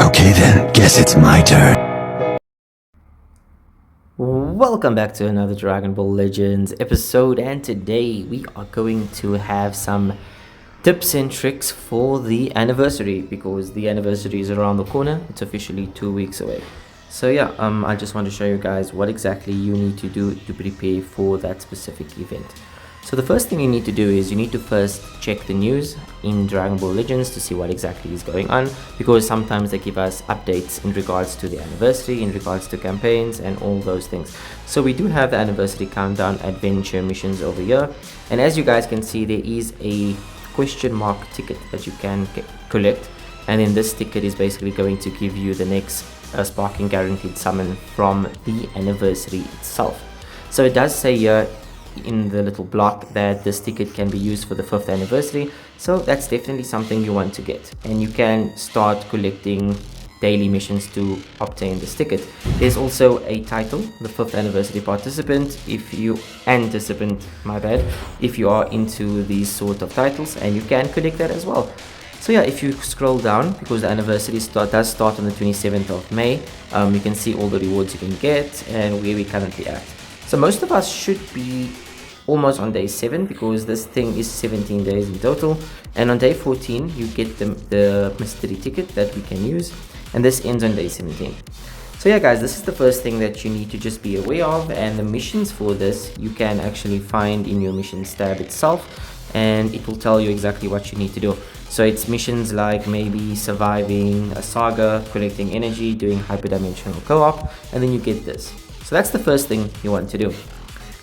Okay then, guess it's my turn. Welcome back to another Dragon Ball Legends episode, and today we are going to have some tips and tricks for the anniversary, because the anniversary is around the corner. It's officially 2 weeks away. So yeah, I just want to show you guys what exactly you need to do to prepare for that specific event. So the first thing you need to do is you need to first check the news in Dragon Ball Legends to see what exactly is going on, because sometimes they give us updates in regards to the anniversary, in regards to campaigns and all those things. So we do have the anniversary countdown adventure missions over here, and as you guys can see, there is a question mark ticket that you can collect, and then this ticket is basically going to give you the next sparking guaranteed summon from the anniversary itself. So it does say here in the little block that this ticket can be used for the 5th anniversary, so that's definitely something you want to get, and you can start collecting daily missions to obtain this ticket. There's also a title, the 5th anniversary participant, if you are into these sort of titles, and you can collect that as well. So yeah, if you scroll down, because the anniversary does start on the 27th of May, you can see all the rewards you can get and where we're currently at. So most of us should be almost on day 7, because this thing is 17 days in total, and on day 14 you get the mystery ticket that we can use, and this ends on day 17. So yeah guys, this is the first thing that you need to just be aware of, and the missions for this you can actually find in your missions tab itself, and it will tell you exactly what you need to do. So it's missions like maybe surviving a saga, collecting energy, doing hyperdimensional co-op, and then you get this. So that's the first thing you want to do.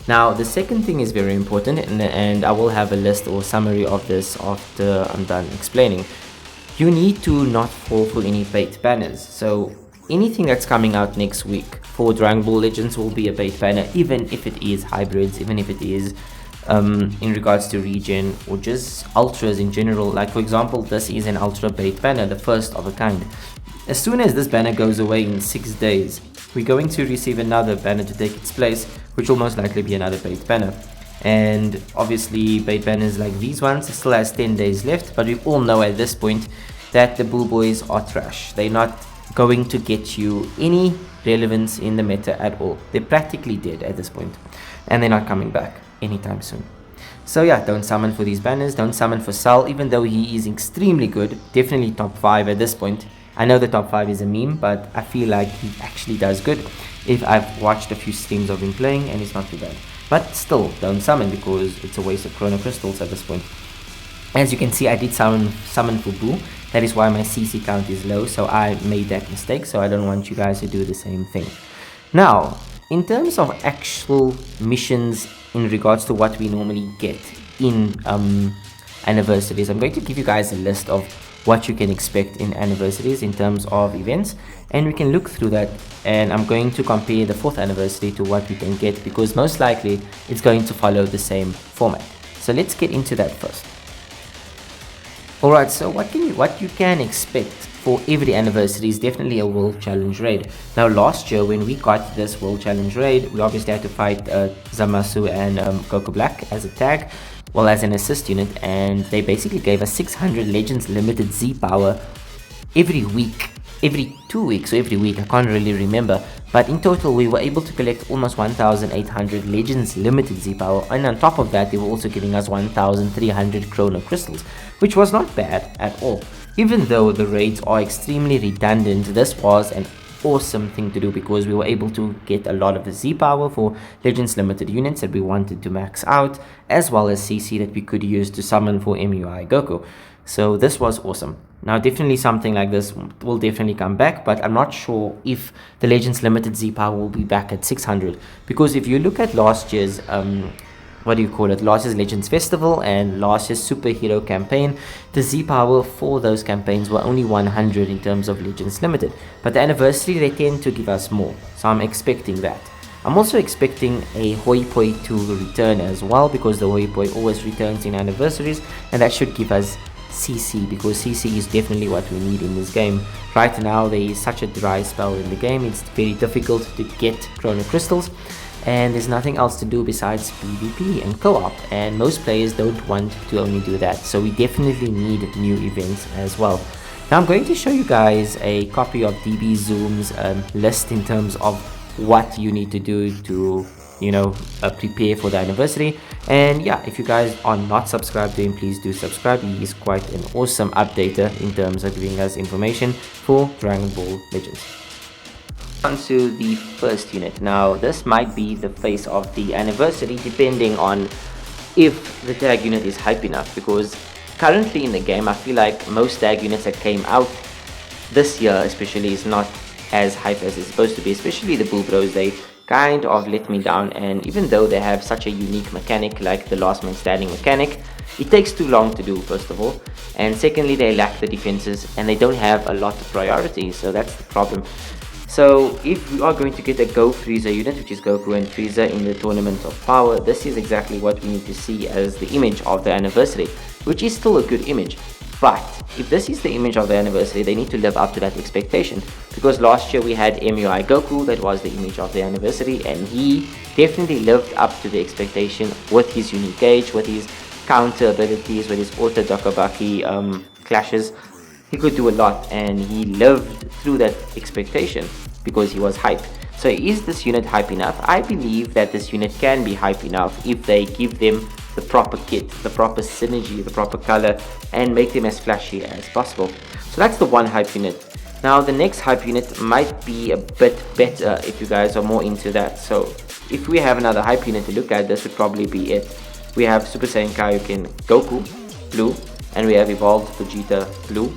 Now the second thing is very important, and I will have a list or summary of this after I'm done explaining. You need to not fall for any bait banners. So anything that's coming out next week for Dragon Ball Legends will be a bait banner, even if it is hybrids, even if it is in regards to regen or just ultras in general. Like for example, this is an ultra bait banner, the first of a kind. As soon as this banner goes away in 6 days, we're going to receive another banner to take its place, which will most likely be another bait banner. And obviously bait banners like these ones still has 10 days left, but we all know at this point that the Bull Boys are trash. They're not going to get you any relevance in the meta at all. They're practically dead at this point, and they're not coming back anytime soon. So yeah, don't summon for these banners, don't summon for Sal, even though he is extremely good, definitely top 5 at this point. I know the top 5 is a meme, but I feel like he actually does good. If I've watched a few streams of him playing, and it's not too bad. But still, don't summon, because it's a waste of chrono crystals at this point. As you can see, I did summon for Boo. That is why my CC count is low, so I made that mistake, so I don't want you guys to do the same thing. Now, in terms of actual missions in regards to what we normally get in anniversaries, I'm going to give you guys a list of what you can expect in anniversaries in terms of events, and we can look through that, and I'm going to compare the 4th anniversary to what we can get, because most likely it's going to follow the same format. So let's get into that first. Alright, so what you can expect for every anniversary is definitely a World Challenge raid. Now last year when we got this World Challenge raid, we obviously had to fight Zamasu and Goku Black as a tag, well, as an assist unit, and they basically gave us 600 Legends Limited Z power every week, every 2 weeks or every week, I can't really remember, but in total we were able to collect almost 1800 Legends Limited Z power, and on top of that they were also giving us 1300 Chrono Crystals, which was not bad at all. Even though the raids are extremely redundant, this was an awesome thing to do, because we were able to get a lot of the Z power for Legends Limited units that we wanted to max out, as well as CC that we could use to summon for MUI Goku. So this was awesome. Now definitely something like this will definitely come back, but I'm not sure if the Legends Limited Z power will be back at 600, because if you look at last year's last year's Legends Festival and last year's Superhero campaign, the Z power for those campaigns were only 100 in terms of Legends Limited, but the anniversary they tend to give us more, so I'm expecting that. I'm also expecting a Hoi Poi to return as well, because the Hoi Poi always returns in anniversaries, and that should give us CC, because CC is definitely what we need in this game. Right now there is such a dry spell in the game, it's very difficult to get Chrono Crystals, and there's nothing else to do besides PvP and co-op, and most players don't want to only do that, so we definitely need new events as well. Now I'm going to show you guys a copy of DB Zoom's list in terms of what you need to do to prepare for the anniversary. And yeah, if you guys are not subscribed to him, please do subscribe. He is quite an awesome updater in terms of giving us information for Dragon Ball Legends. On to the first unit. Now this might be the face of the anniversary depending on if the tag unit is hype enough, because currently in the game I feel like most tag units that came out this year especially is not as hype as it's supposed to be, especially the Bull Bros. They kind of let me down, and even though they have such a unique mechanic like the last man standing mechanic, it takes too long to do, first of all, and secondly they lack the defenses and they don't have a lot of priority, so that's the problem. So if we are going to get a Go Frieza unit, which is Goku and Frieza in the Tournament of Power, this is exactly what we need to see as the image of the anniversary, which is still a good image. But if this is the image of the anniversary, they need to live up to that expectation, because last year we had MUI Goku, that was the image of the anniversary, and he definitely lived up to the expectation with his unique age, with his counter abilities, with his auto Dokabaki clashes. He could do a lot, and he lived through that expectation because he was hype. So is this unit hype enough? I believe that this unit can be hype enough if they give them the proper kit, the proper synergy, the proper color, and make them as flashy as possible. So that's the one hype unit. Now the next hype unit might be a bit better if you guys are more into that. So if we have another hype unit to look at, this would probably be it. We have Super Saiyan Kaioken Goku Blue, and we have Evolved Vegeta Blue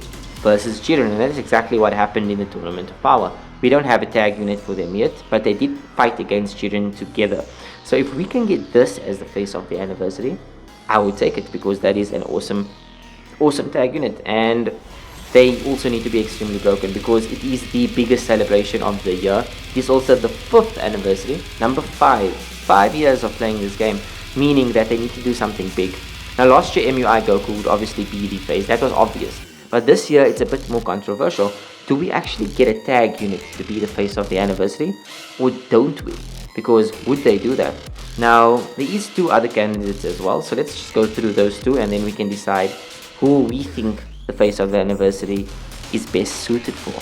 versus Jiren, and that is exactly what happened in the Tournament of Power. We don't have a tag unit for them yet, but they did fight against Jiren together. So if we can get this as the face of the anniversary, I would take it, because that is an awesome tag unit. And they also need to be extremely broken, because it is the biggest celebration of the year. It is also the 5th anniversary, number 5 years of playing this game, meaning that they need to do something big. Now last year MUI Goku would obviously be the face, that was obvious. But this year it's a bit more controversial. Do we actually get a tag unit to be the face of the anniversary, or don't we? Because would they do that? Now there is 2 other candidates as well, so let's just go through those 2 and then we can decide who we think the face of the anniversary is best suited for.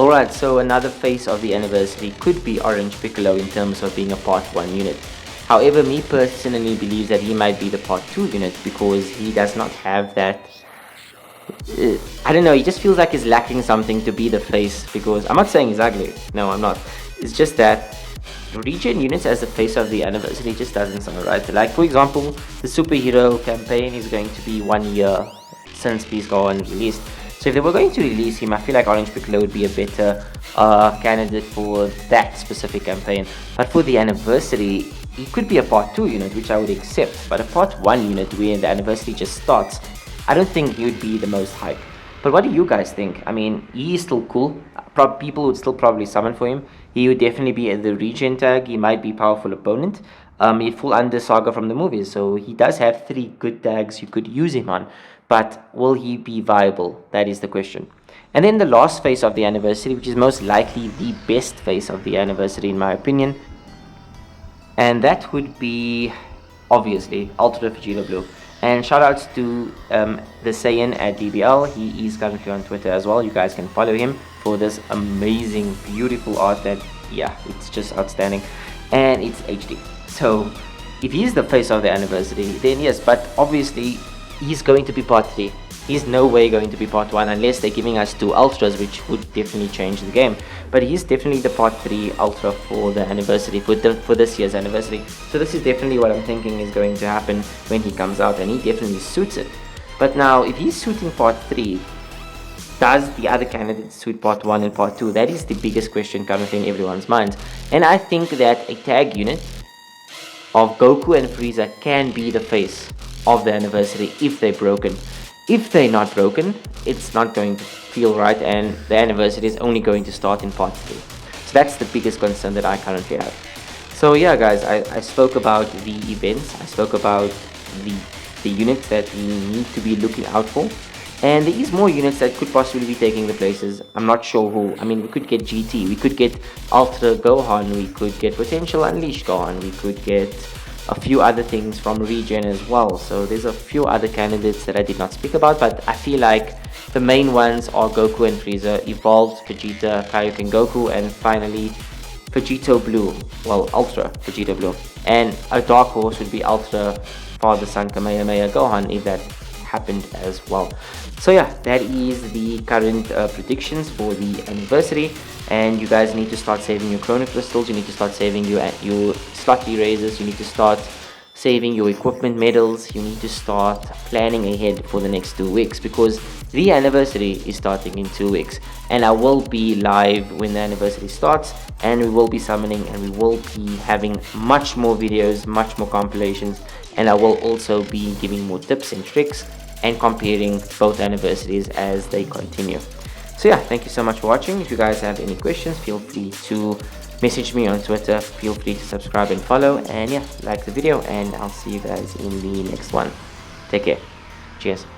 Alright, so another face of the anniversary could be Orange Piccolo in terms of being a part 1 unit. However, me personally believes that he might be the part 2 unit, because he does not have that I don't know, he just feels like he's lacking something to be the face. Because I'm not saying he's ugly, no I'm not, it's just that regen units as the face of the anniversary just doesn't sound right. Like for example, the superhero campaign is going to be 1 year since Peace Gone released, so if they were going to release him, I feel like Orange Piccolo would be a better candidate for that specific campaign. But for the anniversary, he could be a part 2 unit, which I would accept, but a part 1 unit where the anniversary just starts, I don't think he would be the most hype. But what do you guys think? I mean, he is still cool. People would still probably summon for him. He would definitely be the regen tag. He might be a powerful opponent. He fall under Saga from the movies, so he does have 3 good tags you could use him on. But will he be viable? That is the question. And then the last face of the anniversary, which is most likely the best face of the anniversary in my opinion, and that would be obviously Ultra Vegeta Blue. And shoutouts to the Saiyan at DBL. He is currently on Twitter as well. You guys can follow him for this amazing, beautiful art that, yeah, it's just outstanding. And it's HD. So if he's the face of the anniversary, then yes, but obviously he's going to be part 3. He's no way going to be part 1 unless they're giving us 2 ultras, which would definitely change the game. But he's definitely the part 3 ultra for the anniversary, for this year's anniversary. So this is definitely what I'm thinking is going to happen when he comes out, and he definitely suits it. But now, if he's suiting part 3, does the other candidates suit part 1 and part 2? That is the biggest question currently in everyone's minds. And I think that a tag unit of Goku and Frieza can be the face of the anniversary if they're broken. If they're not broken, it's not going to feel right, and the anniversary is only going to start in part 3. So that's the biggest concern that I currently have. So yeah guys, I spoke about the events, I spoke about the units that we need to be looking out for, And there is more units that could possibly be taking the places. I'm not sure who. I mean, we could get GT, we could get Ultra Gohan, we could get Potential Unleashed Gohan, we could get a few other things from Regen as well. So there's a few other candidates that I did not speak about, but I feel like the main ones are Goku and Frieza, Evolved Vegeta, Kaioken Goku, and finally Vegito Blue. Well, Ultra Vegito Blue. And a dark horse would be Ultra Father Son Kamehameha Gohan, if that happened as well. So yeah, that is the current predictions for the anniversary. And you guys need to start saving your chrono crystals, you need to start saving your slot erasers, you need to start saving your equipment medals, you need to start planning ahead for the next 2 weeks, because the anniversary is starting in 2 weeks, and I will be live when the anniversary starts, and we will be summoning, and we will be having much more videos, much more compilations, and I will also be giving more tips and tricks and comparing both anniversaries as they continue. So yeah, thank you so much for watching. If you guys have any questions, feel free to message me on Twitter, feel free to subscribe and follow, and yeah, like the video, and I'll see you guys in the next one. Take care. Cheers.